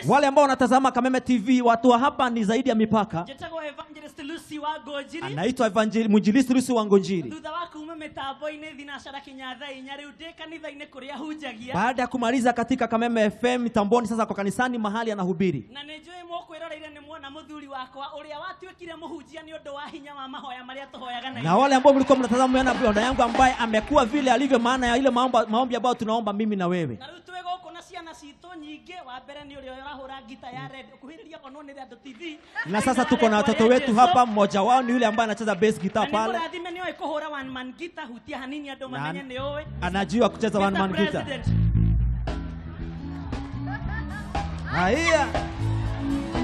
Wale ambao wanatazama Kameme TV, watu wa hapa ni zaidi ya mipaka. Anaitwa Mwinjilisti Lucy wa Ngonjiri. Baada ya kumaliza katika Kameme FM mitamboni, sasa kwa kanisani mahali anahubiri. Na wale ambao mlikuwa mnatazama yana bwana yangu ambaye amekuwa vile alivyo, maana ya ile maombi ambayo tunaomba mimi na wewe. Na sasa tuko na watoto wetu hapa, mmoja wao ni yule ambaye anacheza bass guitar pale. Anajua kucheza one man guitar. Haya.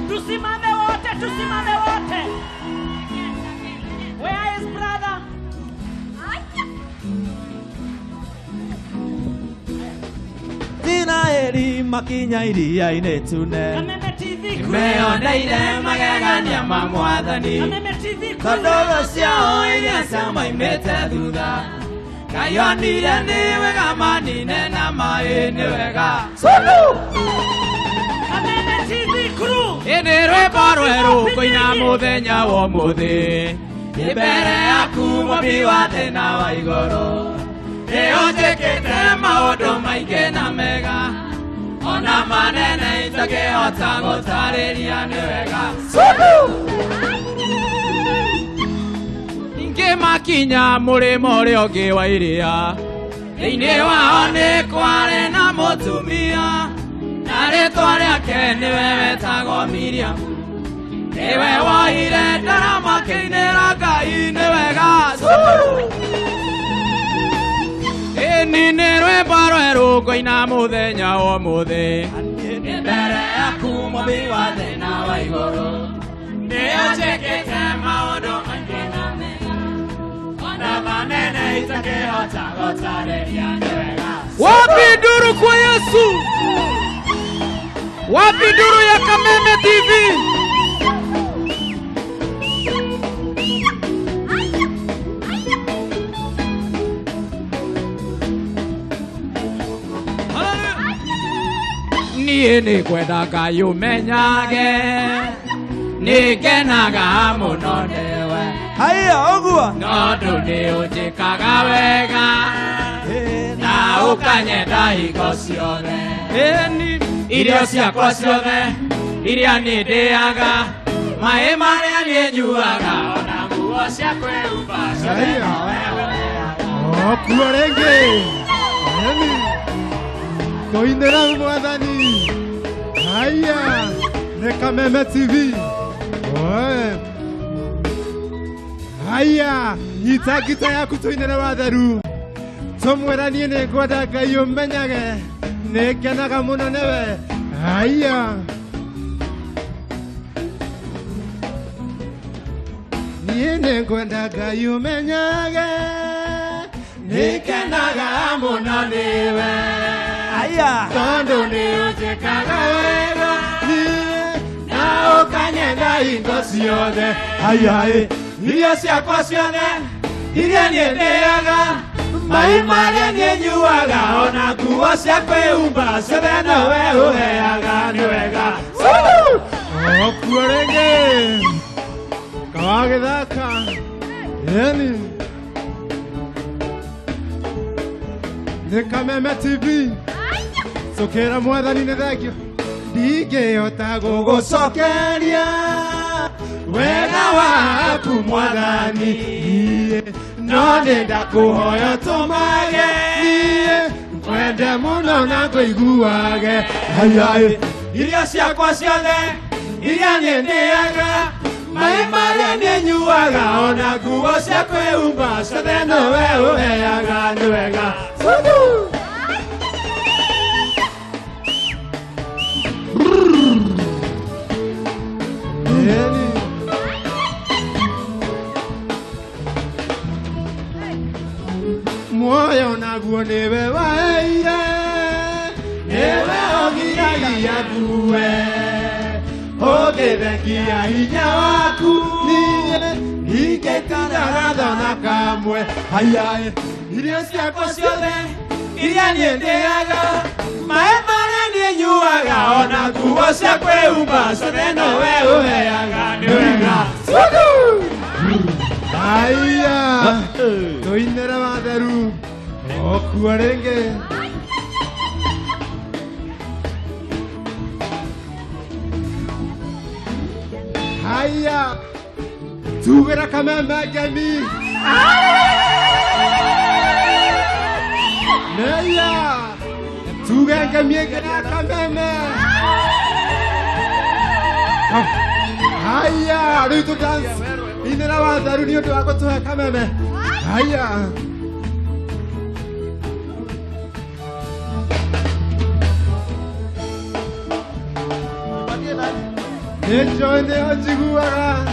Tusimame wote, tusimame wote. Where is brother? Tina eri makinya iria inetune. Kameme TV. Meona ile magegania mamwathani. Kameme TV. Kadogo cia iria sama imete thutha. Kayonire ni wega manine na mai ni wega. Solo. Kameme TV crew. Ene rwimbo rweru kuina muthenya wa muthi. Ibere yaku mwabi wa thina wa igoro. Njĩkĩte maũndũ maingĩ na mega, ona manene itakĩhota gũtarĩria nĩ wega. Ningĩ makinya mũrĩmo ũrĩa ũngĩ wa iria, thĩinĩ wao nĩ kwarĩ na mũtumia, na rĩĩtwa rĩake nĩwe wetagwo Miriamu. Nĩwe woire ndarama akĩinĩra Ngai nĩ wega. Nine rwimbo rweru kuina muthenya wa muthi. Mbere yaku mwabi wa thina wa iguru. Nĩyo njĩkĩte maũndũ maingĩ na mega, ona manene itakĩhota gũtarĩria nĩ wega. Wapi nduru kwa Yesu? Wapi nduru ya Kameme TV? Niĩ nĩ kwenda Ngai ũmenyage, nĩ ngenaga mũno nĩwe. Haya ogua. No ndũ nĩ ũnjĩkaga wega, na ũkanyenda hingo ciothe. Irio ciakwa ciothe iria niĩ ndĩaga, maĩ marĩa niĩ nyuaga, ona nguo cia kwĩhumba ciothe nowe ũheaga. Kuo rĩngĩ koinera mwathani. Haya, ni Kameme TV. Haya, nyita gita yaku tuinere watheru. Tumwĩra niĩ nĩ ngwenda Ngai ũmenyage, nĩ ngenaga mũno nĩwe. Haya. Niĩ nĩ ngwenda Ngai ũmenyage, nĩ ngenaga mũno nĩwe. Haya. Tondo nĩ ũnjĩkaga wega, na ũkanyenda hingo ciothe. Haya. Irio ciakwa ciothe iria niĩ ndĩaga, maĩ marĩa niĩ nyuaga, ona nguo cia kwĩhumba ciothe nowe ũheaga nĩ wega. Kuo rĩngĩ kawagĩthaka. Yani nĩ Kameme TV. Sokera mwathani nĩ thengio, ndingĩhota gũgũcokeria wega waku mwathani. No nĩ ndakũhoya tũmage, ngwende mũno na ngũiguage. Haya. Irio ciakwa ciothe iria niĩ ndĩaga, maĩ marĩa niĩ nyuaga, ona nguo cia kwĩhumba ciothe nowe ũheaga nĩ wega. Moyo naguo nĩwe waheire, Nĩwe ũgiragia ngue, ũgĩthekia hinya waku, ingĩtiraga thona kamwe. Haya. Irio ciakwa ciothe iria niĩ ndĩaga, maĩ marĩa niĩ nyuaga, cia kwĩhumba cione nowe ũheaga nĩ wega. Aya, tũinĩre watheru okuo rĩngĩ. Aya, tugĩra Kameme ngemi. Neya, tuge ngemi ngina Kameme. Aya, rĩu tũ dance inĩra watheru nĩ ũndũ wa gũtũhe Kameme. Aya. Enjoy the Ojiguara.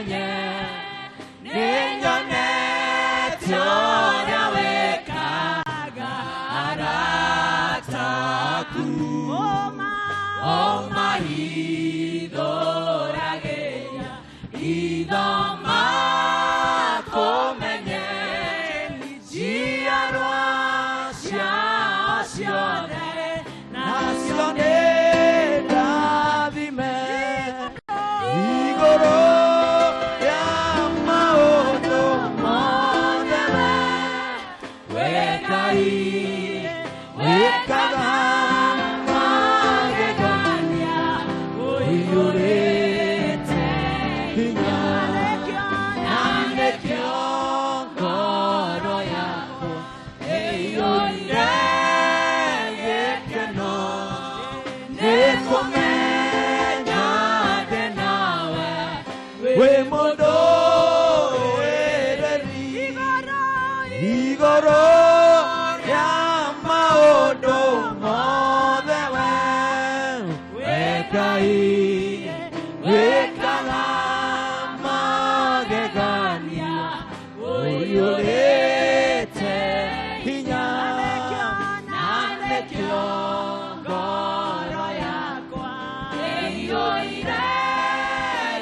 kumenye ninyone tora wekaga arataku oma hidorageya idoma kumenye jiarwa siasione nacione davime igoro ya maono modele wekai wekaga magegania oyorete kinyalekyo goro yako eyonde yekeno nekomenya denawe we modo ereri igoro ya maodo modewe wekai wekala magegania oyorete hinya nanekyo goro yakwa eyoire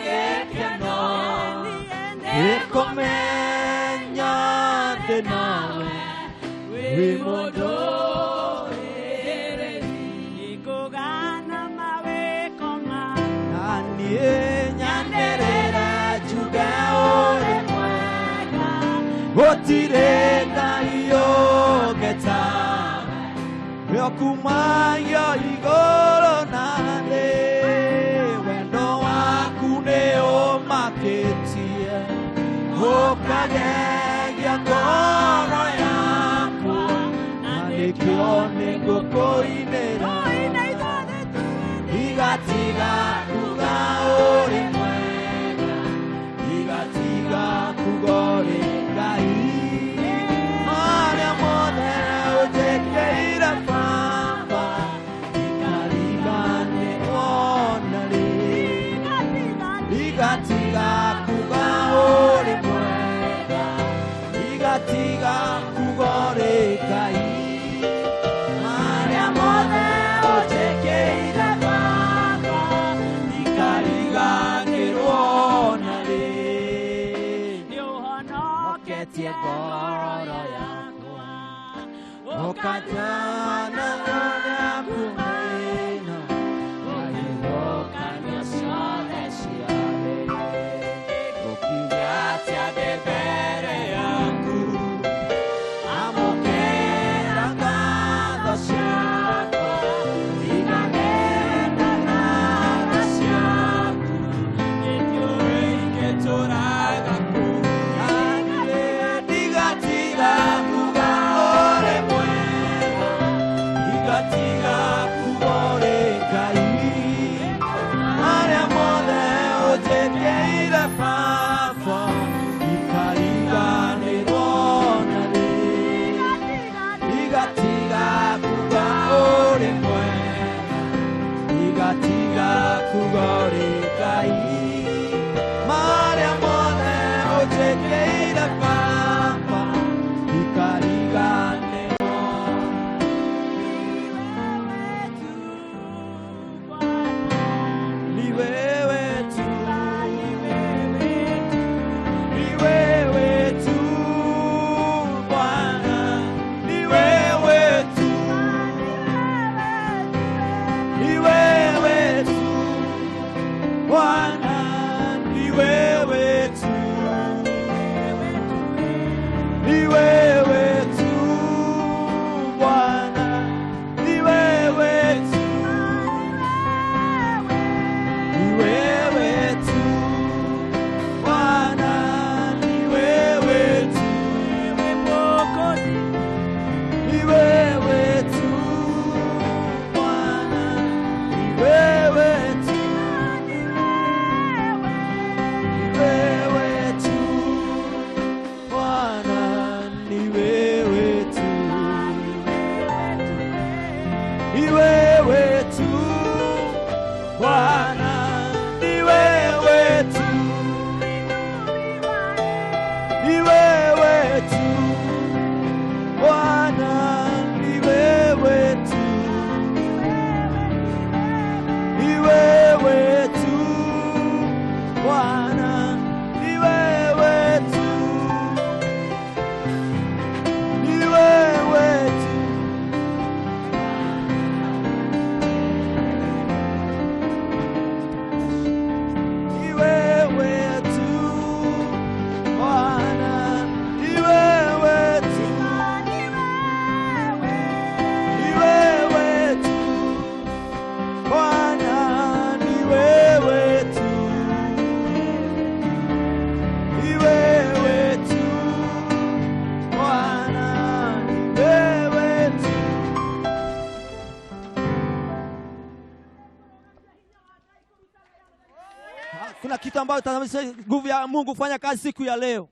gekeno ekomenya denawe wimodo Ikogana mawe konga nanie nyanderera juga ore mwega gotire naiyo geta yokumayo igoro nane wendo waku neo maketie okagegia ngoro yakwa nanekyo nigukoinera igatiga kuga uri mwega igatiga kugore ngai maria mothe ujekeira baba ikarigane onari igatiga kuga uri mwega igatiga kugore ngai maria mothe ujekeira baba ikarigane onari oketie ngoro yakwa okatana ngoro kumena wahirokania ciothe ciothe gukiugatia ndĩ mbere yaku amũkĩra ngatho ciakwa iganenda ngatho ciaku gĩtũũri gĩtũũraga ndigatiga kuga ũrĩ mwega ni wewe tu Bwana, ni wewe tu, ni wewe tu Bwana, ni wewe tu, ni wewe tu. Ni wewe tu Bwana, ni wewe tu, ni wewe tu Bwana, ni wewe tu, ni wewe tu Bwana, ni wewe tu. Kuna kitu ambacho tazamisha nguvu ya Mungu kufanya kazi siku ya leo.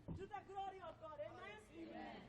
To the glory of God, amen. Amen.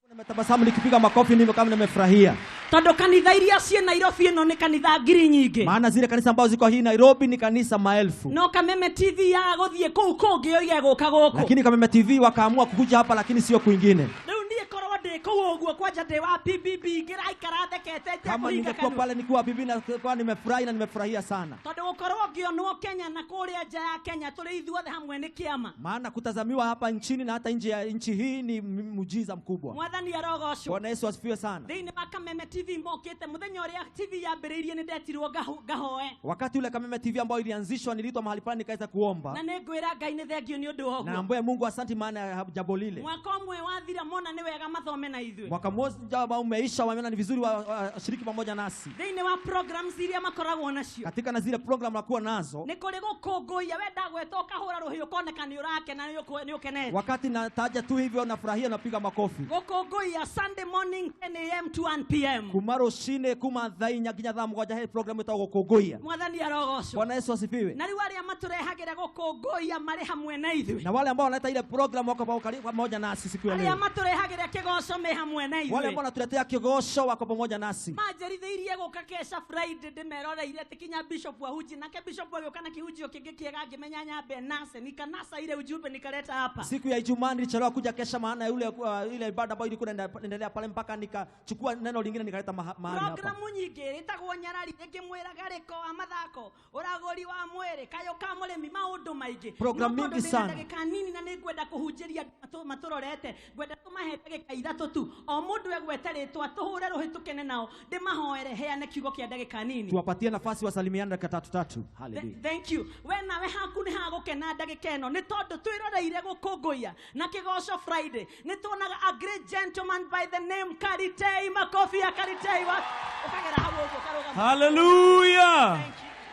Nimetabasamu nikipiga makofi ndivyo kama nimefurahia. Tondo kanitha iria cie Nairobi ino ni kanitha ngiri nyingi. Maana zile kanisa ambazo ziko hii Nairobi ni kanisa maelfu. No Kameme TV ya guthie kuu kungi oige guka guku. Lakini Kameme TV wakaamua kukuja hapa lakini sio kwingine. Riu ndie korwo ndi kuu uguo kwanja ndi wa PBB ngira ikara thekete kama ningekuwa pale nikiwa PBB na kwa nimefurahi na nimefurahia sana. Tondo gukorwo ngionwo Kenya na kuria nja ya Kenya tuli ithuothe hamwe ni kiama. Maana kutazamiwa hapa nchini na hata nje ya nchi hii ni muujiza mkubwa. Mwathani arogocwo. Bwana Yesu asifiwe sana. Thiini wa Kameme TV mokete muthenya uria TV yambiriirie ni ndetirwo gahoe. Wakati ule Kameme TV ambao ilianzishwa niliitwa mahali pale nikaweza kuomba. Na ningwira Ngai ni thengio ni undu woguo. Na ambaye Mungu asante maana ya jambo lile. Mwaka umwe wathira mona ni wega mathome na ithuĩ. Mwaka mmoja ambao umeisha wameona ni vizuri washiriki pamoja nasi. Thiini wa programs iria makoragwo nacio. Katika na zile program nakuwa nazo. Ni kuri gukunguiya wenda gwetoka hura ruhiu koneka ni urake na ni ukenete. Wakati nataja tu hivyo nafurahia napiga makofi. Gukunguiya Sunday morning 10 AM to 1 PM. Kumaro shine kuma thainya ginya thaa mugwanja he program ita gukunguiya. Mwathani arogocwo. Bwana Yesu asifiwe. Na riu aria maturehagira gukunguiya mari hamwe na ithuĩ. Na wale ambao wanaleta ile program wako pamoja nasi siku ya leo. Aria maturehagira kigoco me hamwe na ithuĩ. Wale ambao wanatuletea kigosho wako pamoja nasi. Majerithirie guka kesha Friday ndimeroreire tikinya bishop wa huji nake bishop agioka na kihujio kingi kiega ngimenya nyambe nase nikanasa ile ujumbe nikaleta hapa. Siku ya Ijumaa nilichelewa kuja kesha maana ile ibada ambayo ilikuwa inaendelea pale mpaka nikachukua neno lingine nikaleta mahali hapa. Programu nyingi itagwo nyarari ngimwiraga riko amathako uragori wa mwere kayo ka murimi maundu maingi. Program mingi sana. Ndagika nini na ningwenda kuhunjiria maturorete gwenda tumahe ndagika ithatu tu o mundu egweteritwa tuhure ruhitukene nao ndimahoere heane kiugo kia ndagika nini. Tuwapatie nafasi wasalimiane dakika 3. Hallelujah. Thank you. We nawe haku ni hagukena ndagika eno ni tondu twiroreire gukunguiya na kigoco Friday ni tuonaga a great gentleman by the name Karitei makofi ya Karitei wa ukagera hau uguo karuga. Hallelujah.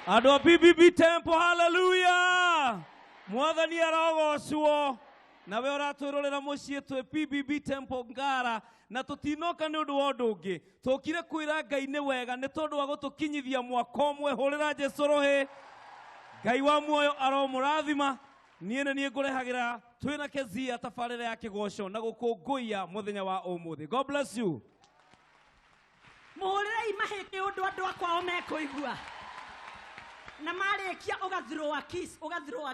Ado PBB tempo hallelujah. Mwathani arogocwo nawe uratwirorera mucii twe PBB tempo Ngara na tutinoka ni undu wa undu ungi tukire kwira Ngai ni wega ni tondu wa gutukinyithia mwaka umwe hurira Jesu rohi Ngai wa muoyo aromurathima niene nie ngurehagira twina kezia tafarire ya kigoco na gukunguiya muthenya wa umuthi. God bless you. Muhurire mahike undu andu akwa mekuigua na marikia ugathrow a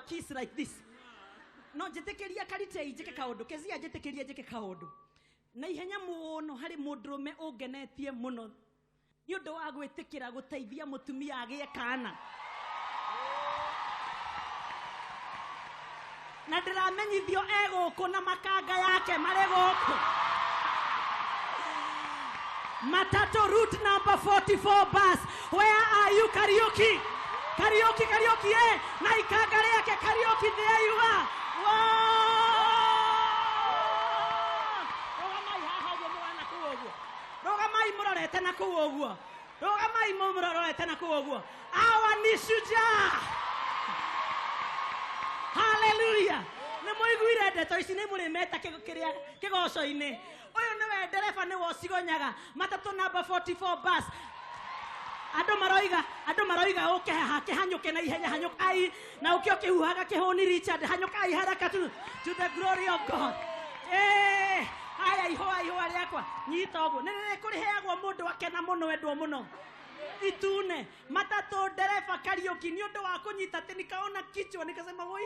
kiss like this. No njitikiria karite njike kaundu kezia njitikiria njike kaundu na ihenya muno hari mundurume ungenetie muno ni undu wa gwitikira guteithia mutumia agie kana na ndiramenyithio eguku na makanga yake mari guku Matatu route number 44 bus. Where are you, karaoke? Karaoke, eh? Na ikanga yake karaoke, there you are. Rogamai murorete na kuoguo. Rogamai murorete na kuoguo. Awa ni shujaa. Hallelujah. Nä må iguire ndeto ici nä må rä meta kä goco-inä å yå nä we ndereba nä wocigonyaga matatå namba 44 bus andå maroiga å kä haha kä hanyå ke na ihenya hanyå kai na å kä o kä huhaga kä hå ni Richard hanyå kai haraka to the glory of God. Aya ihåa rä akwa nyita å guo nä rä kå rä heagwo må ndå akena må no wendwo må no itune matatu dereva karaoke ni undu wa kunyita ati nikaona kichwa nikasema woi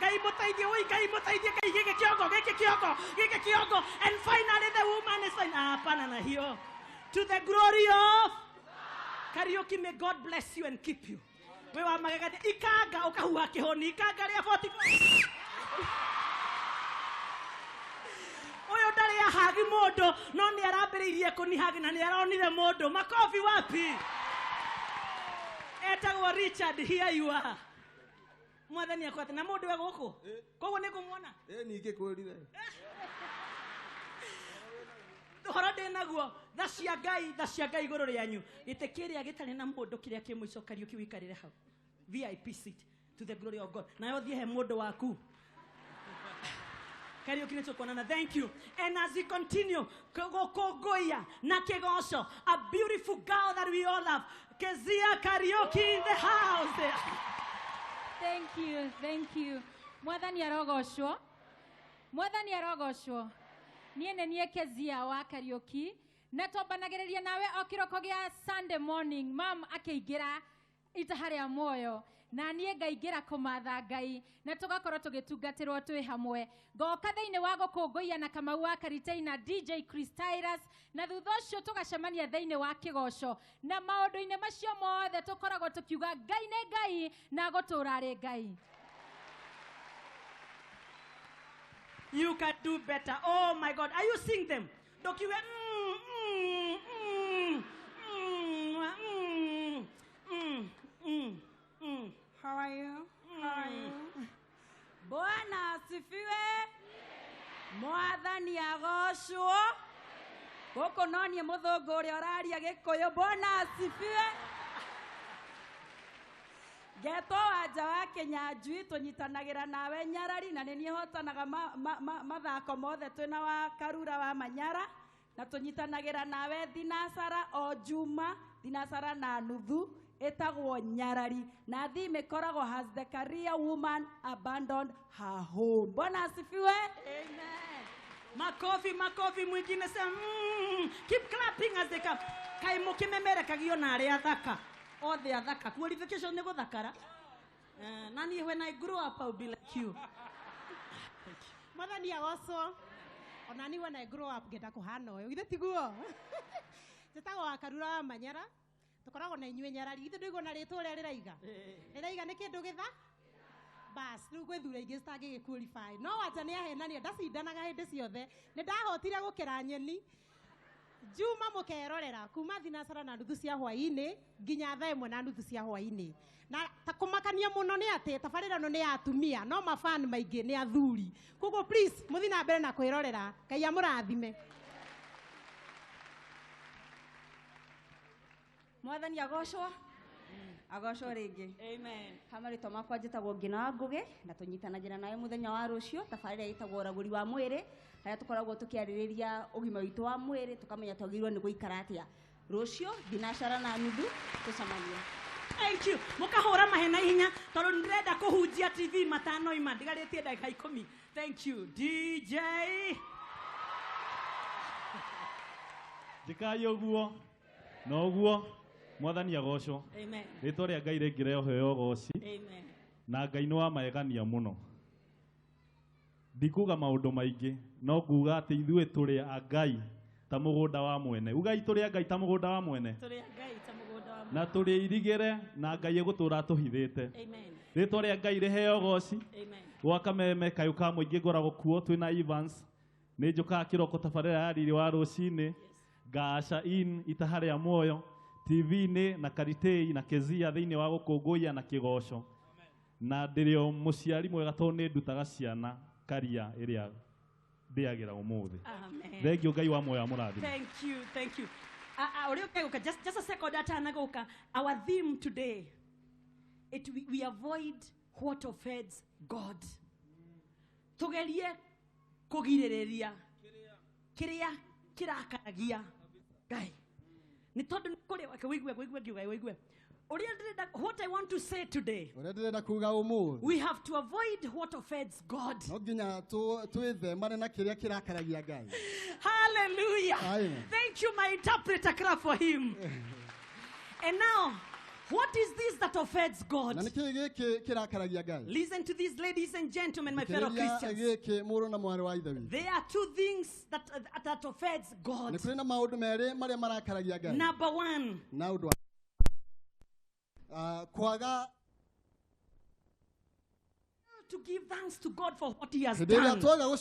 Ngai mutaithie woi Ngai mutaithie Ngai gike kiongo and finally the woman is like hapana na hiyo to the glory of karaoke. May God bless you and keep you. We wa magagade ikanga ukahua kihoni ikanga ria 44 Oyo ndari ya hagi mundu no ni arambiriirie kunihagi na ni aronire mundu makofi wapi etagwo Richard. Here you are mwathani akwate na mundu we guku koguo ni kumwona ningi kwirire horo ndi naguo thacia ngai iguru rianyu gite kiria gitari na mundu kiria ki muico karaoke wikarire hau VIP seat to the glory of God na yo thie he mundu waku karaoke ni tukonana. Thank you. And as we continue Gukunguiya na kigoco, a beautiful girl that we all love, Kezia Karaoke in the house. Thank you mwathani arogocwo niene nie Kezia wa Karaoke na tombanagiriria nawe o kiroko gia Sunday morning mam akiingira itahari ya moyo na nie ngaingira kumatha Ngai na tugakorwo tugitungatirwo twi hamwe ngoka thiini wa Gukunguiya na Kamau wa Karitei na DJ Christyrus na thutha ucio tugacemania thiini wa kigoco na maundu-ini macio mothe tukoragwo tukiuga Ngai ni Ngai na gutura ari Ngai. You can do better. Oh my God, are you sing them? Don't you How are you? Bwana asifiwe. Mwathani agocwo. Goko nonie muthungu uria uraria gikuyu. Bwana asifiwe. Geto wanja wa Kinyanjui tunyitanagira nawe Nyarari na ni hotanaga mathako mothe twina wa Karura wa Manyara na tunyitanagira nawe Thinasara o Juma Thinasara na nuthu etagwo Nyarari na thime koragwo has the career woman abandoned her home. Bwana asifiwe. Amen. Makofi mwingine sema keep clapping as they come. Kai mukimemere kagio na aria thaka othe athaka qualification ni guthakara nani when I grow up I'll be like you. Mwathani agocwo onani when I grow up ngenda kuhana uyu githe tiguo njitagwo wa Karura wa Manyara tukoragwo na inyue Nyarari githe ndiguo na ritwa ria riraiga ni kindu githa bas riu gwithura ingi citangi qualify no wacha ni ahenania ndacindanaga hindi ciothe ni ndahotire gukira nyeni Juma mukerorera kuma Thinasara na nuthu cia hwaini nginya thaa imwe na nuthu cia hwaini na takumakania muno ni ati tabarira no ni atumia no mafan maingi ni athuri koguo please muthi na mbere na kwirorera Ngai amurathime. Mwathani agocwo ringi. Amen. Hamarito makwa njitagwo Ngina Ngugi na tunyitanagira nawe muthenya wa rucio tabarira itagwo uraguri wa mwiri haria tukoragwo tukiaririria ugima witu wa mwiri tukamenya twagirwo ni guikara atia rucio Thinasara na nuthu tucamania. Thank you. Mukahora mahena hinya toro ndirenda kuhunjia TV matano ima ndigaritie ndagika 10. Thank you. DJ. Ndikayo guo. No guo. Mwathani agocwo. Amen. Ritwa ria Ngai rĩngĩrehwo heo goci. Amen. Na Ngai nĩ wa magegania mũno. Ndikuga maũndũ maingĩ, no kuga atĩ ithuĩ tũrĩ a Ngai ta mũgũnda wa mwene. Ugai tũrĩ a Ngai ta mũgũnda wa mwene. Tũrĩ a Ngai ta mũgũnda wa mwene. Na tũrĩ irigĩre na Ngai egũtũra tũhithĩte. Amen. Ritwa ria Ngai rĩheo goci. Amen. Gwa Kameme kayũ ka mũingĩ ngoragwo kuo twĩna Evans. Nĩ njũkaga kĩroko tabarĩra ya riri wa rũcinĩ. Ngaca in itaha rĩa muoyo. TV-inĩ na Karitei na Kezia thĩinĩ wa Gukunguiya na Kĩgoco. Na ndĩrĩo mũciari mwega tondũ nĩ ndutaga ciana karia ĩrĩa ndĩagĩra ũmũthĩ. Amen. Thengiũ Ngai wa muoyo amũrathime. Thank you, thank you. Just a second atanagoka. Our theme today, we avoid what offends God. Tugerie kugirĩrĩria kiria kirakaragia Ngai. Ni tondu nikuri wigwe. What I want to say today, we have to avoid what offends God. Hallelujah. Amen. Thank you, my interpreter. Clap for him. And now, what is this that offends God? Listen to these, ladies and gentlemen, my fellow Christians. There are two things that offends God. Number one, to give thanks to God for what He has done. That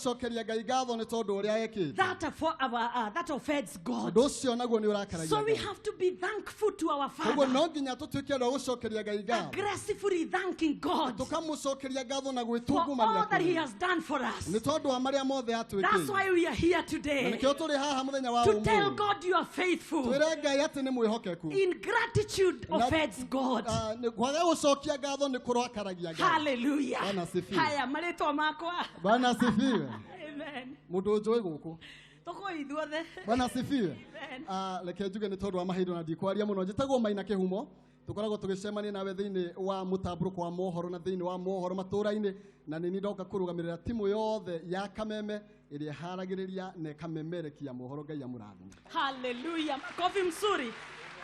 offends God. So we have to be thankful to our Father. Aggressively thanking God for all that He has done for us. That's why we are here today. To tell God you are faithful. Ingratitude offends God. Hallelujah. Haya, maleto makwa. Bwana asifiwe. Amen. Mundu njoi guku. Toko ithuothe. Bwana asifiwe. Leke njuge nĩ tondũ wa mahinda na ndikwaria mũno njĩtagwo Maina Kĩhumo. Tukoragwo tũgĩcemania nawe thĩinĩ wa mũtambũrũko wa mohoro na thĩinĩ wa mohoro matũũra-inĩ na nĩ ndoka kũrũgamĩrĩra timu yothe ya Kameme ĩrĩa haragĩrĩria na kamemerekia mohoro Ngai amũrathime. Hallelujah. Makofi mzuri.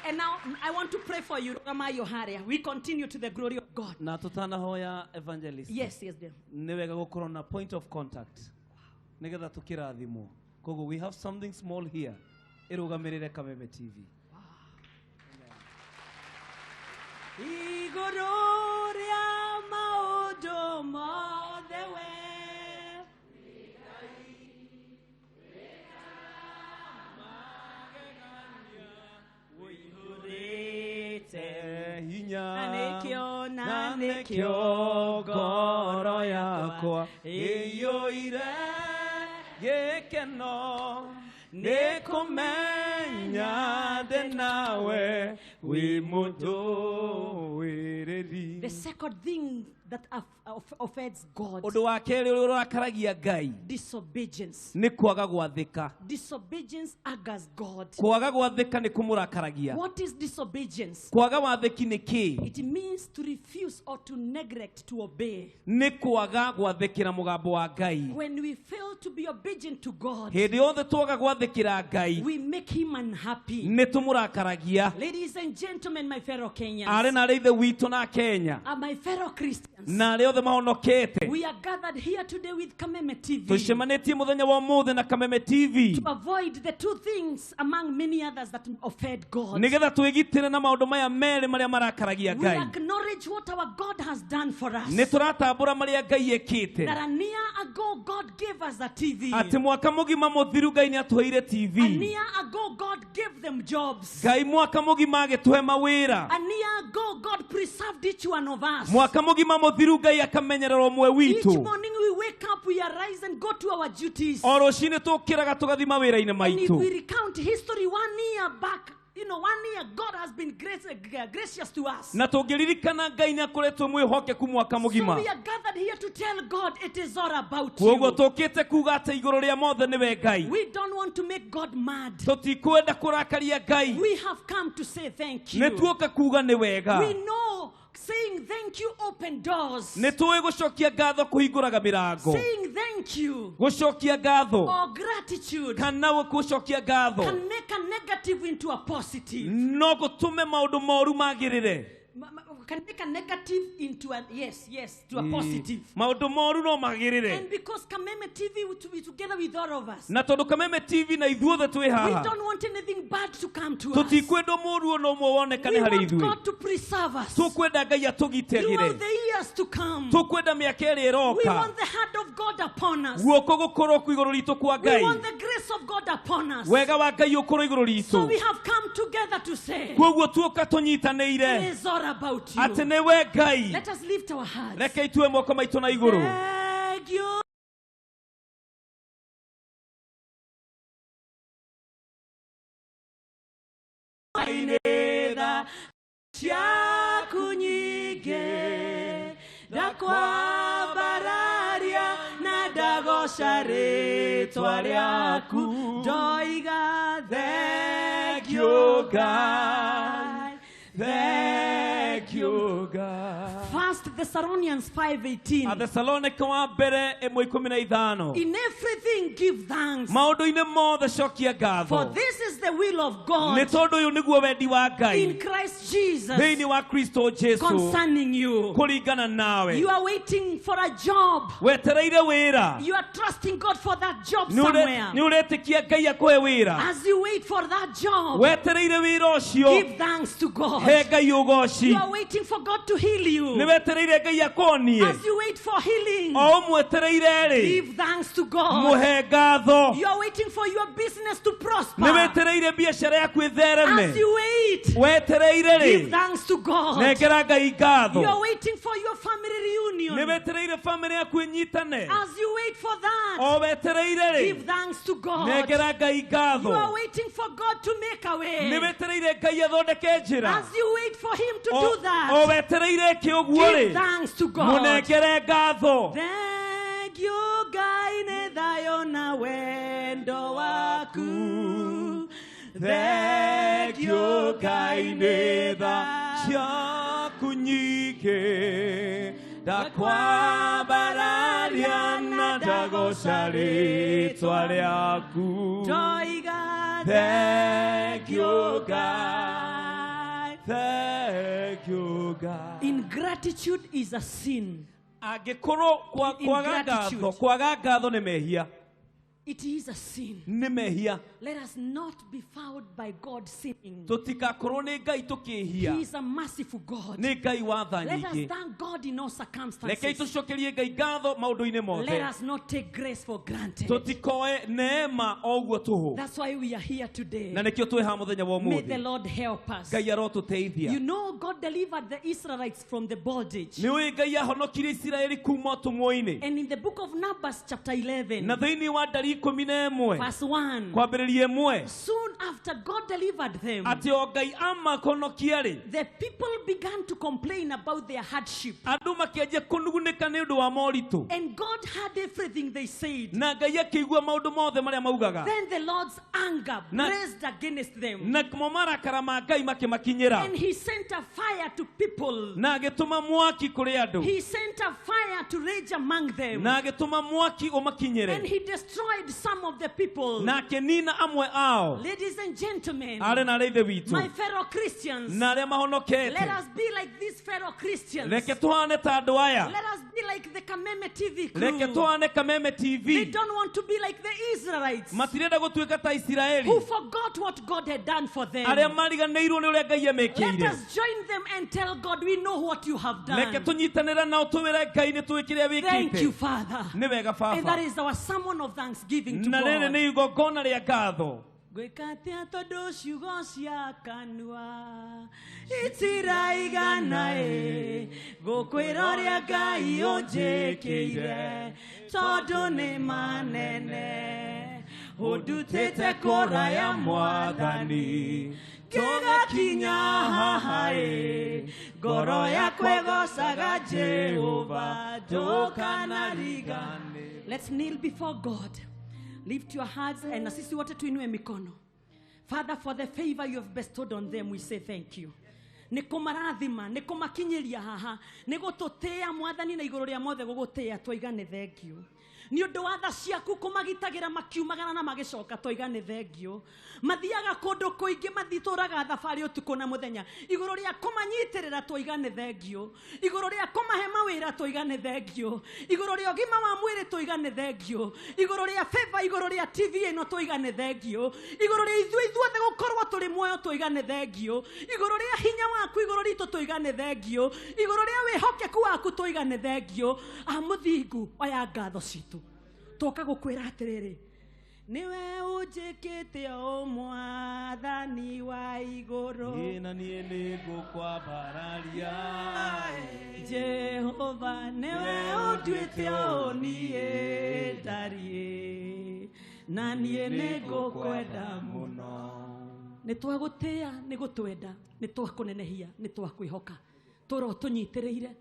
And now I want to pray for you, Rama Yoharia. We continue to the glory of God. Na tutana hoya evangelist. Yes, dear. Newega gukorwo na point of contact. Nigetha tukirathimo. Kogo, we have something small here. Irugamirire Kameme TV. Igororia maodo modewe. Nanekyo goro yakwa iyoire gekeno nekomenya denawe wimudowereri. The second thing that offends God, disobedience. Disobedience angers God. What is disobedience? It means to refuse or to neglect to obey. When we fail to be obedient to God, we make Him unhappy. Ladies and gentlemen, my fellow Kenyans, my fellow Christians, we are gathered here today with Kameme TV to avoid the two things among many others that offend God. We acknowledge what our God has done for us. That a year ago God gave us a TV. A year ago God gave them jobs. A year ago God preserved each one of us. Each morning we wake up, we arise and go to our duties. And if we recount history 1 year back, 1 year God has been gracious to us. So we are gathered here to tell God it is all about you. We don't want to make God mad. We have come to say thank you. We know thank you open doors. Nituwe gushokia ngatho kuhinguraga mirango. Saying thank you Gushokia ngatho or gratitude kana gushokia ngatho can make a negative into a positive. no gutume maundu moru magirire. Can make a negative into a to a positive. Maundu moru no magirire. And because Kameme TV will be together with all of us, Na tondu Kameme TV na ithuothe twi we haha. don't want anything bad to come to us. Tutikwenda moru no mwe wonekane We hari want ithui. God to preserve us Tukwenda Ngai atugitagire. throughout the years to come. Tukwenda miaka iri We iroka. want the hand of God upon us. Guoko gukorwo ku iguru ritu kwa We Ngai. want the grace of God upon us. Wega wa Ngai ukorwo iguru ritu. So we have come together to say, Koguo tuoka it tunyitanĩire is all about you. atĩ nĩwe Ngai. Let us lift our hearts. Reke itue moko maitũ na igũrũ. Thank you. Aineda ciaku nyingĩ ndakwambararia na ndagoca rĩtwa rĩaku ndoiga thank you God, thank you God. 1 Thessalonians 5:18. Athesalonika wa mbere 1:15. In everything give thanks, Maũndũ-inĩ mothe cokia for ngatho. this is the will of God Nĩ tondũ ũyũ nĩguo wendi wa in Ngai Christ Jesus thĩinĩ wa Kristo Jesu concerning you. kũringana nawe. You are waiting for a job. Wetereire wĩra. You are trusting God for that job Nĩ somewhere. ũretĩkia Ngai akũhe wĩra. As you wait for that job, Wetereire wĩra ũcio. give thanks to God. He Ngai ũgooci. You are waiting for God to heal you. Nĩ wetereire Ngai akonie. As you wait for healing, O mwetereire rĩ. give thanks to God. Mũhe ngatho. You are waiting for your business to prosper. Nĩ wetereire biacara yaku ĩthereme. As you wait, Wetereire give rĩ. thanks to God. Nengera Ngai ngatho. You are waiting for your family Nĩ reunion. wetereire family yaku ĩnyitane. As you wait for that, O wetereire rĩ. give thanks to God. Nengera Ngai You ngatho. are waiting for God to make a Nĩ way. wetereire Ngai athondeke njĩra. As you wait for Him to do O that, wetereire ĩke ũguo give rĩ. thanks to God. Mũnengere ngatho. Thank you, Ngai nĩ thayũ na wendo waku. Thank you, Ngai nĩ tha ciaku nyingĩ. Ndakwambararia na ndagoca rĩtwa rĩaku. Ndoiga Thank you, God. Thank you, God. ingratitude is a sin. Angĩkorwo kwaga ngatho nĩ mehia. It is a sin. Nĩ mehia. Let us not be fouled by God sinning. Tũtikakorwo nĩ Ngai He tũkĩhia. is a merciful God. Nĩ Ngai wa tha Let us nyingĩ. thank God in all Rekei circumstances. tũcokerie Ngai ngatho maũndũ-inĩ Let mothe. us not take grace for granted. Tũtikoe neema o ũguo tũhũ. That's why we are here today. Na nĩkĩo twĩ haha mũthenya wa May the ũmũthĩ. Lord help us. Ngai arotũteithia. You know, God delivered the Israelites from the bondage. Nĩ ũĩ Ngai ahonokirie Isiraeli kuma ũtũmwo-inĩ. And in the book of Numbers, chapter 11, Na thĩinĩ wa Ndari 11 verse 1, kwambĩrĩria 1 soon after God delivered them, atĩ o Ngai amahonokia rĩ, the people began to complain about their hardship. andũ makĩanjia kũnugunĩka nĩ ũndũ wa moritũ. And God heard everything they said. Na Ngai akĩigua maũndũ mothe marĩa maugaga. Then the Lord's anger Na- blazed against them. Na mo marakara ma Ngai makĩmakinyĩra. And He sent a fire to people. Na agĩtũma mwaki kũrĩ andũ. He sent a fire to rage among them. Na agĩtũma mwaki And ũmakinyĩre. He destroyed some of the people. Na akĩnina amwe ao. Ladies and gentlemen, Arĩ na arĩ ithe witũ. my fellow Christians, Na arĩa let mahonokete. us be like these fellow Christians. Reke tũhane ta andũ aya. Let us be like the Kameme TV Reke crew. tũhane Kameme They TV. don't want to be like the Israelites Matirenda gũtuĩka ta who Isiraeli. forgot what God had done for them. Arĩa mariganĩirwo nĩ ũrĩa Ngai Let amekĩire. us join them and tell God, we know what you have Reke done. tũnyitanĩre nao tũwĩre Ngai nĩ tũĩ kĩrĩa Thank you, wĩkĩte. Father. Nĩ wega And that baba. is our sermon of thanksgiving to Na rĩrĩ God. nĩ igongona rĩa ngatho. Gwĩka atĩa tondũ ciugo cia kanua itiraigana gũkwĩra ũrĩa Ngai ũnjĩkĩire tondũ nĩ manene ũndutĩte kũraya Mwathani ngĩgakinya haha ngoro yakwa ĩgocaga Jehova ndũkanarigane. Let's kneel before God. Lift your hearts and na sisi wote tuinue mikono. Father, for the favor you have bestowed on them, we say thank you. Nikumarathima, nikumakinyiria haha, nigututia mwathani na iguru ria mothe gugutia twaigane thengio. Ni undu wa tha ciaku kumagitagira makiumagana na magicoka twaigane thengio. Mathiaga kundu kuingi mathituraga thabari utuku na muthenya. Iguru ria kumanyitirira twaigane thengio. Iguru ria kumahe mawira twaigane thengio. Iguru ria gima wa mwiri twaigane thengio. Iguru ria favor, iguru ria TV ino twaigane thengio. Iguru ria ithuothe gukorwo turi muoyo twaigane thengio. Iguru ria hinya waku iguru ritu twaigane thengio. Iguru ria wihokeku waku twaigane thengio. Amuthingu oya ngatho citu. Toka gukwira atiriri niwe unjikite o mwathani wa iguru na nie nigukwambararia Jehova niwe unduite o nie ndari na nie nigukwenda muno. Nitwagutia nigutwenda nitwakunenehia nitwakwihoka toro tunyitiriire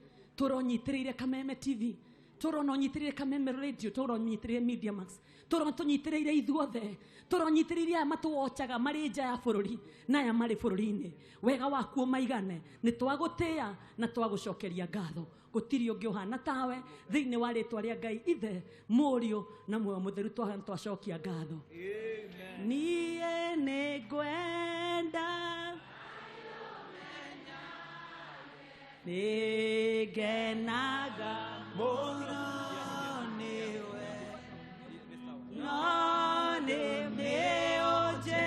Kameme TV toro nyitirire Kameme Radio toro nyitirire Media Max toro tunyitirire ithuothe toro nyitirire matuochaga mari nja ya bururi na ya mari bururi-ini wega waku maigane nitwagutia na twagucokeria ngatho gutiri ungi uhana tawe thiini wa ritwa ria Ngai ithe murio na muoyo mutheru twacokia ngatho. Amen. Nie nigwenda nigenaga muno niwe no nimeoje.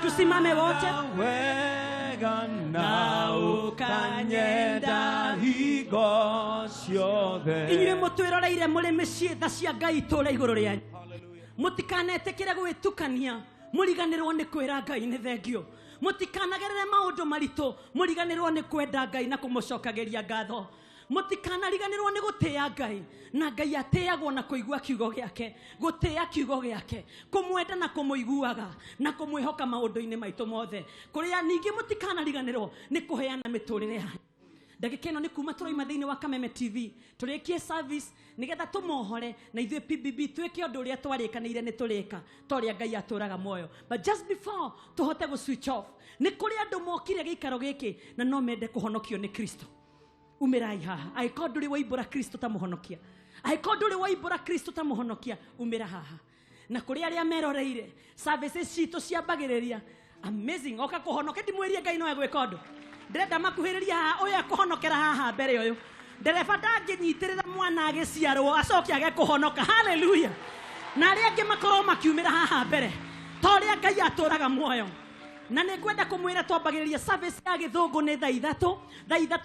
Tusimame wote wega na ukanyenda higo ciothe. Inyuĩ mũtwĩroreire mũrĩ mĩciĩ tha cia Ngai tũũre igũrũ rĩanyu. Mũtikanetekĩre gwĩtukania mũriganĩrwo nĩ kwĩra Ngai nĩ thengio. Mutikanagerere maundu maritu muriganirwo ni kwenda Ngai na kumucokageria ngatho. Mutikanariganirwo ni gutia Ngai na Ngai ateagwo na kuigua kiugo giake, gutia kiugo giake, kumwenda na kumuiguaga na kumwihoka maundu-ini maitu mothe. Kuria ningi mutikanariganirwo ni kuheana miturire yanyu. Ndagika ino ni kuma turaima thiini wa Kameme TV turikie service nigetha tumohore na ithuĩ PBB twike undu uria twarikanire ni turika toria Ngai aturaga moyo. But just before tuhote go switch off ni kuri andu mokire giikaro giki na no mende kuhonokio ni Kristo. Umirai haha aiko nduri waibura Kristo ta muhonokia, aiko nduri waibura Kristo ta muhonokia, umira haha. Na kuri aria meroreire services citu ciambagiriria amazing oka kuhonoka ndimwerie Ngai no egwika undu. Ndirenda makuhiriria haha uyu akuhonokera haha mbere uyu ndereba ndangĩnyitirĩra mwana agĩciarwo acoke age kuhonoka. Hallelujah. Na arĩa angĩ makorwo makiumĩra haha mbere toria Ngai atũraga muoyo. Na nĩngwenda kũmwĩra twambagĩrĩria service ya gĩthũngũ nĩ thaa ithatũ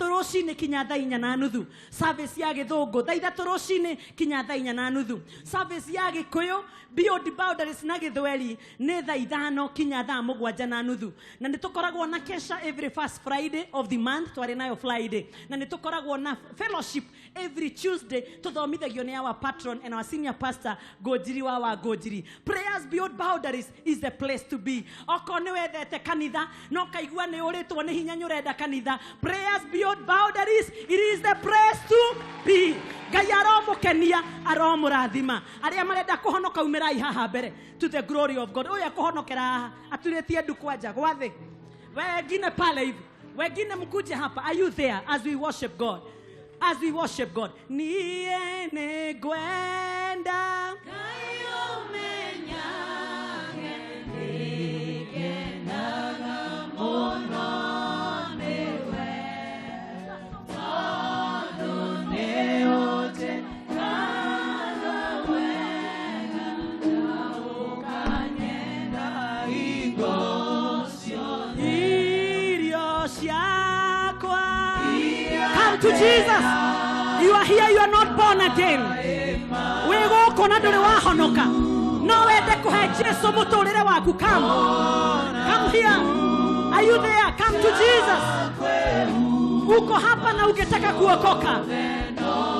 rũcinĩ kinya thaa 4:30. Service ya gĩthũngũ thaa ithatũ rũcinĩ kinya thaa 4:30. Service ya gĩkũyũ Beyond Boundaries na gĩthweri nĩ thaa 5 kinya thaa 7:30. Na nĩtũkoragwo na kesha every first Friday of the month twarĩ nayo Friday. Na nĩtũkoragwo na fellowship every Tuesday tũthomithagio nĩ our patron and our senior pastor Gojiri wa Gojiri. Prayers Beyond Boundaries is the place to be. Oko nĩ wethete kanitha no kaigua nĩ ũrĩtwo nĩ hinya nyũrenda kanitha. Prayers Beyond Boundaries, it is the place to be. Ngai aromũkenia aromũrathima. Arĩa marenda kũhonoka umirai haha mbere to the glory of God. Oya kuhonokera haha aturĩtie ndu kwanja gwathĩ. Wengine pale hivi, wengine mkuje hapa. Are you there as we worship God? As we worship God. Niĩ nĩngwenda Ngai ũmenyage nĩngenaga mũno nĩwe tondũ nĩũnjĩkaga wega na ũkanyenda hingo ciothe. Irio ciakwa. Come to Jesus. You are here, you are not born again. We go kona nduri wahonoka. No wende kuhe Jesu muturire waku. Come here. Are you there? Come to Jesus. Uko hapa na ungetaka kuokoka.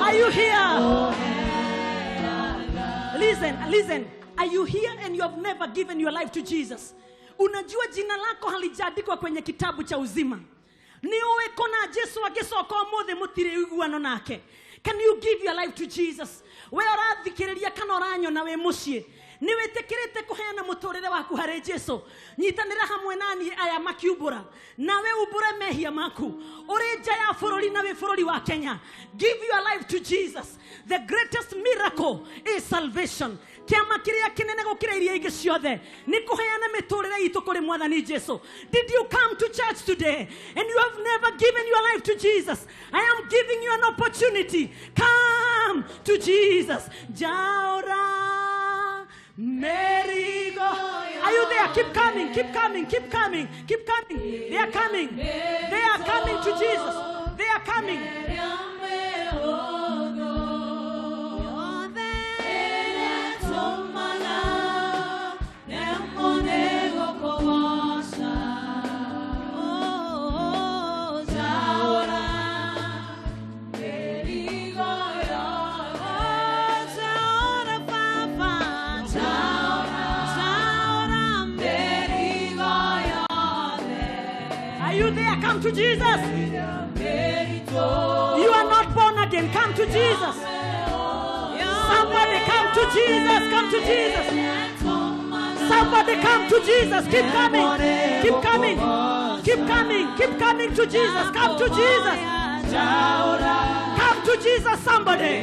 Are you here? Listen. Are you here and you have never given your life to Jesus? Unajua jina lako halijaandikwa kwenye kitabu cha uzima. Ni uwe kona Jesu agicoka umuthi mutire iguano nake. Can you give your life to Jesus? We orathikiriria kana oranyona we mucii niwetekirite kuheana muturire waku hari Jesu nyitanira hamwe nani aya makiubura nawe ubure mehia maku uri nja ya bururi na we bururi wa Kenya. Give your life to Jesus. The greatest miracle is salvation. Kiama kiria kinene gukira iria ingi ciothe ni kuheana miturire itu kuri mwathani Jesu. Did you come to church today and you have never given your life to Jesus? I am giving you an opportunity. Come to Jesus. Jaura Merigo. Are you there? Keep coming, keep coming, keep coming, keep coming. They are coming. They are coming to Jesus. They are coming. Come to Jesus. You are not born again. Come to Jesus. Somebody come to Jesus. Come to Jesus. Somebody come to Jesus. Keep coming. Keep coming. Keep coming. Keep coming to Jesus. Come to Jesus. Come to Jesus. Somebody.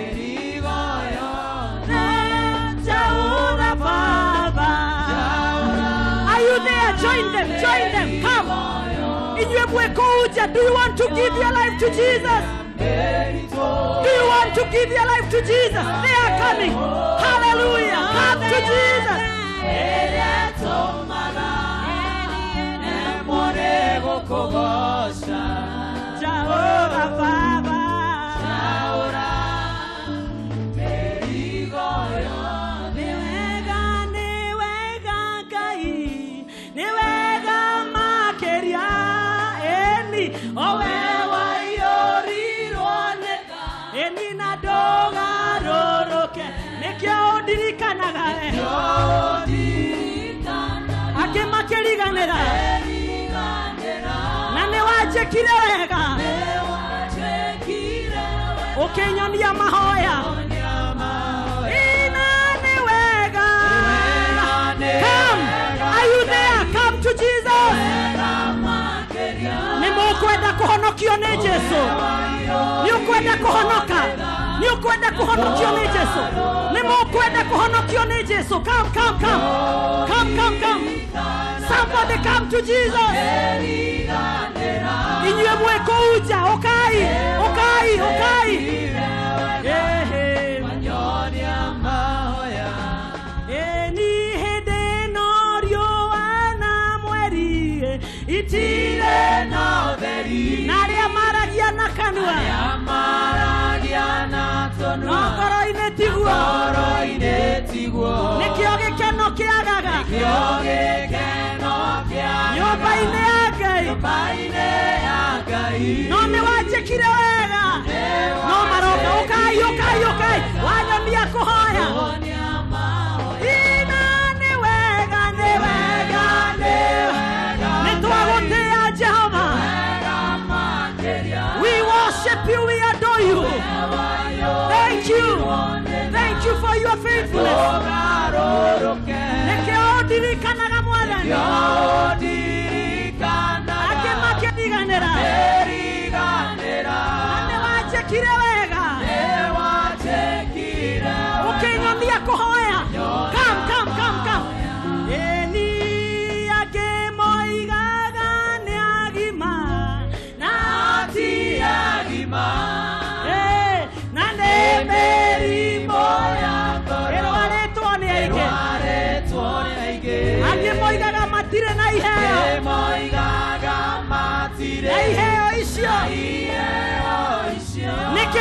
Are you there? Join them. Join them. Come. Do you want to give your life to Jesus? Do you want to give your life to Jesus? They are coming. Hallelujah. Come to Jesus. Okenyonia mahoya. Come. Are you there? Come to Jesus. Nimekwenda kuhonokio ni Yesu. Nimekwenda kuhonoka. Nimekwenda kuhonokio ni Yesu. Nimekwenda kuhonokio ni Yesu. Come, come, come. Come, come, come. Somebody come to Jesus. Inywe mweko uja. Okay. Okay. Okay. Itire no veri nari amaragia na kanua nokoro ine tiguo nikio gikeno kiagaga nyumba ine ya Ngai no me wajekire wega no maroka ukai wanyonia kuhoya you, we adore you. Thank you. Thank you for your faithfulness. Come. Nike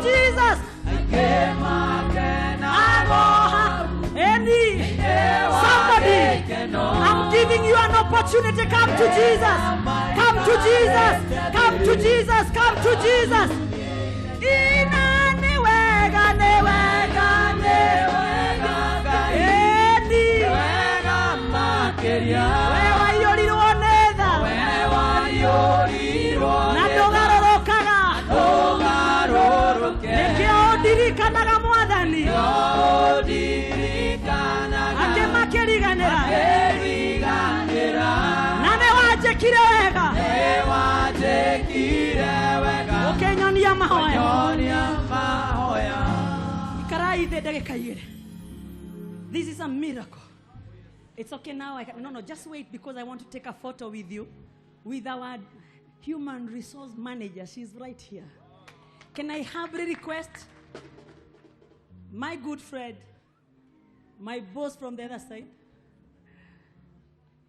Jesus. Somebody, I'm giving you an opportunity. Come to Jesus. Come to Jesus. Come to Jesus. Come to Jesus. This is a miracle. It's okay now. No, just wait, because I want to take a photo with you, with our human resource manager. She's right here. Can I have a request? My good friend, my boss from the other side,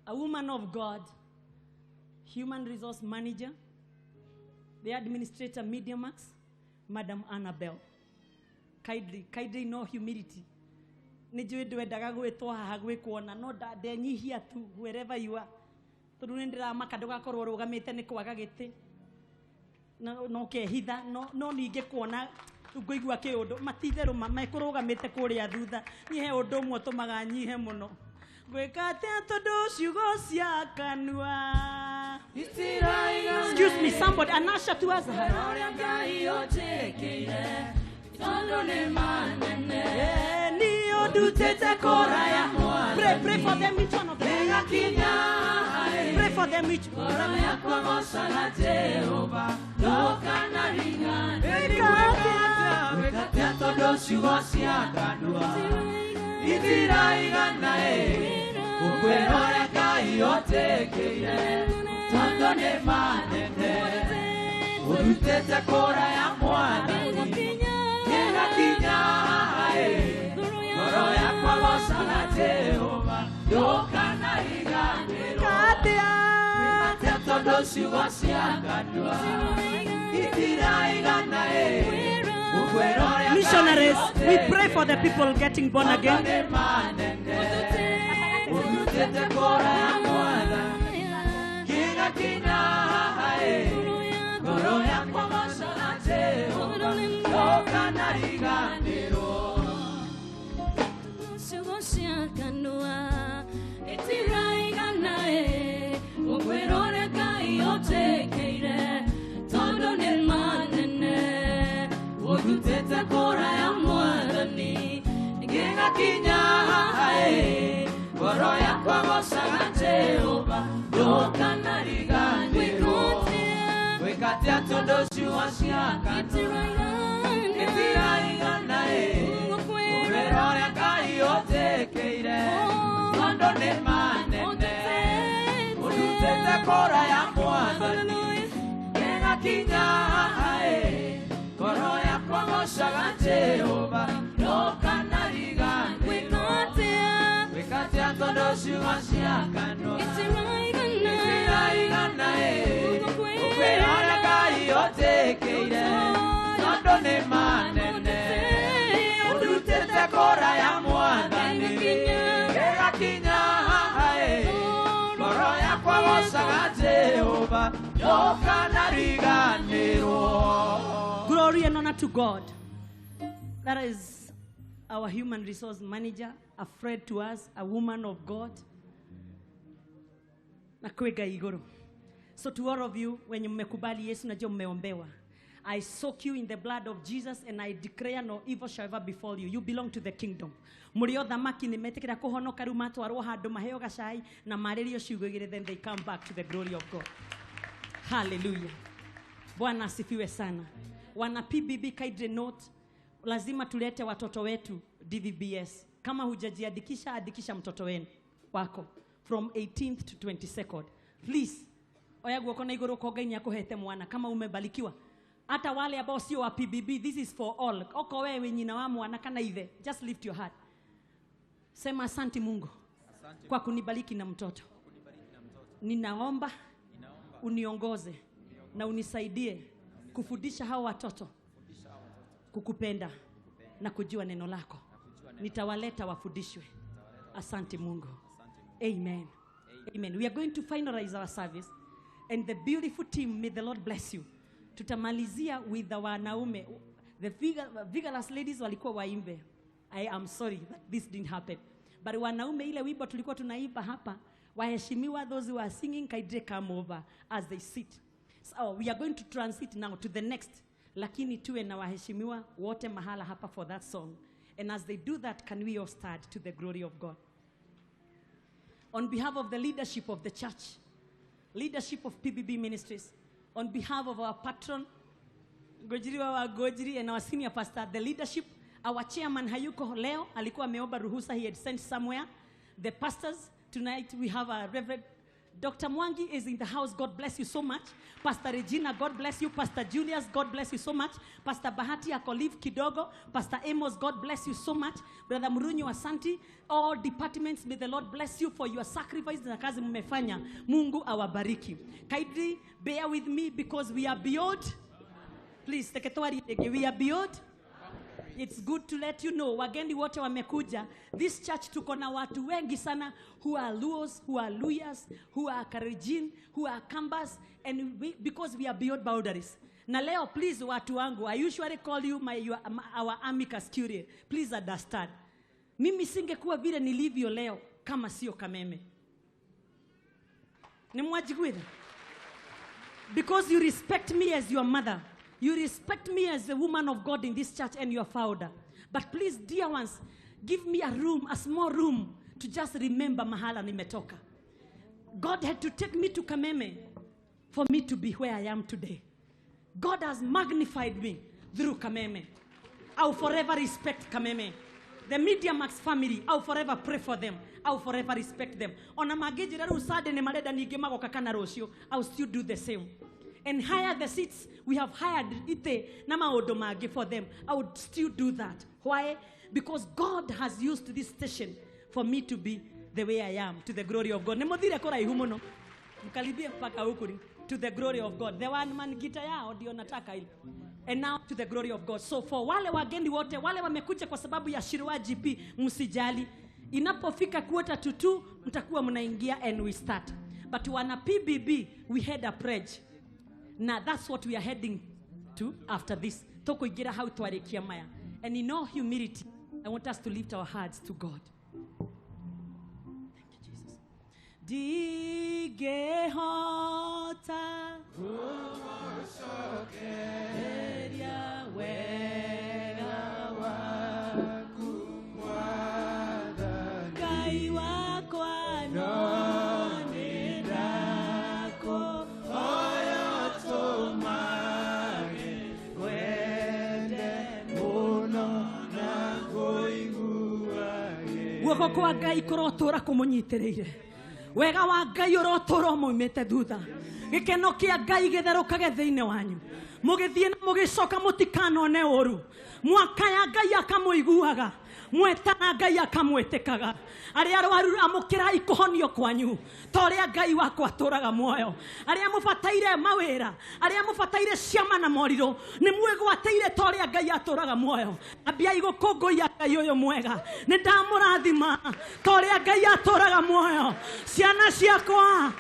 a woman of God, human resource manager, the administrator, Media Max, Madam Annabelle. Kindly, no humility. Nijue dwendaga gwitwo haha gwikuona no ndenyihia tu wherever you are. Tondu nindira makadoga korwo rugamite ni kwaga giti. No kehitha no ninge kuona ngoigua kiundu matitherũ mekurugamite kuria thutha nyihe undu mwe tumaga nyihe muno. Gwika atia tondu ciugo cia kanua. Excuse me, somebody, Anasha to us. Pray for them, each one of them. Pray for them, each one of Missionaries, we pray for the people getting born again. Glory and honor to God. That is our human resource manager, a friend to us, a woman of God. So to all of you, when you mmekubali Yesu najua mmeombewa, I soak you in the blood of Jesus and I declare no evil shall ever befall you. You belong to the kingdom. Murio thamaki nimetekera kuhonoka riu matwarwo handu maheo gacai na maririo ciugugire, then they come back to the glory of God. Hallelujah. Bwana asifiwe sana. Wana PBB kindly note, lazima tulete watoto wetu DVBS. Kama hujajiandikisha, andikisha mtoto wenu wako from 18th to 22nd. Please, oya guoko na iguru ko Ngai akuhete mwana kama umebarikiwa. Hata wale ambao sio wa PBB, this is for all. Oko wewe nyina wa mwana kana ithe, just lift your heart. Sema asante Mungu kwa kunibariki na mtoto. Ninaomba uniongoze na unisaidie kufundisha hao watoto kukupenda na kujua neno lako. Nitawaleta wafundishwe. Asante Mungu. Amen. Amen. We are going to finalize our service. And the beautiful team, may the Lord bless you. Tutamalizia with the wanaume. The vigorous ladies walikuwa waimbe. I am sorry that this didn't happen. But wanaume ile wimbo tulikuwa tunaimba hapa, waheshimiwa, those who are singing, kindly come over as they sit. So we are going to transit now to the next. Lakini tuwe na waheshimiwa wote mahala hapa for that song. And as they do that, can we all stand to the glory of God? On behalf of the leadership of the church, leadership of PBB Ministries, on behalf of our patron, Gojiri wa Gojiri, and our senior pastor, the leadership, our chairman hayuko leo, alikuwa ameomba ruhusa, he had sent somewhere. The pastors, tonight we have a Reverend Dr. Mwangi is in the house. God bless you so much. Pastor Regina, God bless you. Pastor Julius, God bless you so much. Pastor Bahati Akoliv Kidogo. Pastor Amos, God bless you so much. Brother Murunyo Asanti. All departments, may the Lord bless you for your sacrifice na kazi mmefanya. Mungu awabariki. Kindly bear with me because we are beyond. Please, Sekretari, we are beyond. It's good to let you know, wageni wote wamekuja. This church tuko na watu wengi sana who are Luos, who are Luyas, who are Karijin, who are Kambas, and because we are beyond boundaries. Na leo, please, watu wangu, I usually call you our amicus curiae. Please understand. Mimi singekuwa vile nilivyo leo kama sio Kameme. Nimwajigwira. Because you respect me as your mother. You respect me as a woman of God in this church and your founder. But please, dear ones, give me a room, a small room, to just remember mahala nimetoka. God had to take me to Kameme for me to be where I am today. God has magnified me through Kameme. I will forever respect Kameme. The Media Max family, I will forever pray for them. I will forever respect them. Ona magejira rusade ne maleda nigema kokakana rosio, I will still do the same. And hire the seats. We have hired ite nama odomage for them. I would still do that. Why? Because God has used this station for me to be the way I am, to the glory of God. Nemodhire kora ihumono. Mkalibie mpaka hukuri. To the glory of God. The one man gita yao ndio nataka ile. And now to the glory of God. So for wale wageni wote, wale wamekuja kwa sababu ya Shirwa GP, msijali. Inapofika quarter to 2, mtakuwa mnaingia and we start. But wana PBB, we had a pledge. Now that's what we are heading to after this. Toko igira how to arekia maya. And in all humility, I want us to lift our hearts to God. Thank you, Jesus. Dige hota eria wega wakumwada kai wako anone dako oyoto mage wende muno na goiguage guoko kwa Ngai kurotura kumunyitireire wega wa Ngai urotoro moimete thutha gikeno kia Ngai githerukage thiine wanyu mugithie na mugicoka mutikanone uru mwaka ya Ngai akamuiguaga mwetana Ngai akamwetekaga aria arwaru amukirai kuhonio kwanyu toria Ngai wakwa aturaga muoyo aria mubataire mawira aria mubataire ciama na moriro ni mwigwateire toria Ngai aturaga muoyo ambia Gukunguiya Ngai uyu mwega ni ndamurathima toria Ngai aturaga muoyo ciana ciakwa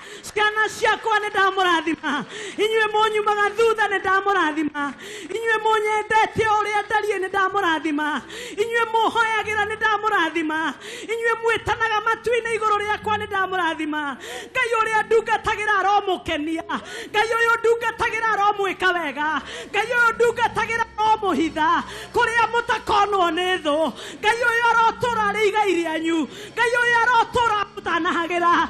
ni ndamurathima inywe munyumaga thutha ni ndamurathima inywe munyendete uria ndarie ni ndamurathima inywe muhoyagira ni ndamurathima inywe mwetanaga matu-ini iguru riakwa ni ndamurathima Ngai uria ndungatagira aromukenia Ngai uyu ndungatagira aromwika wega Ngai uyu ndungatagira aromuhitha kuria mutakonwo ni thu Ngai uyu arotura ri igai rianyu Ngai uyu arotura mutanahagira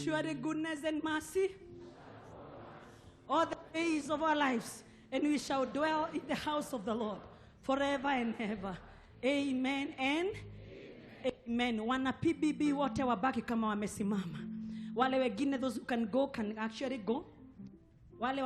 Surely goodness and mercy all the days of our lives, and we shall dwell in the house of the Lord forever and ever. Amen and amen. Wana PBB wote wabaki kama wamesimama. Wale wengine, those who can go can actually go. Wale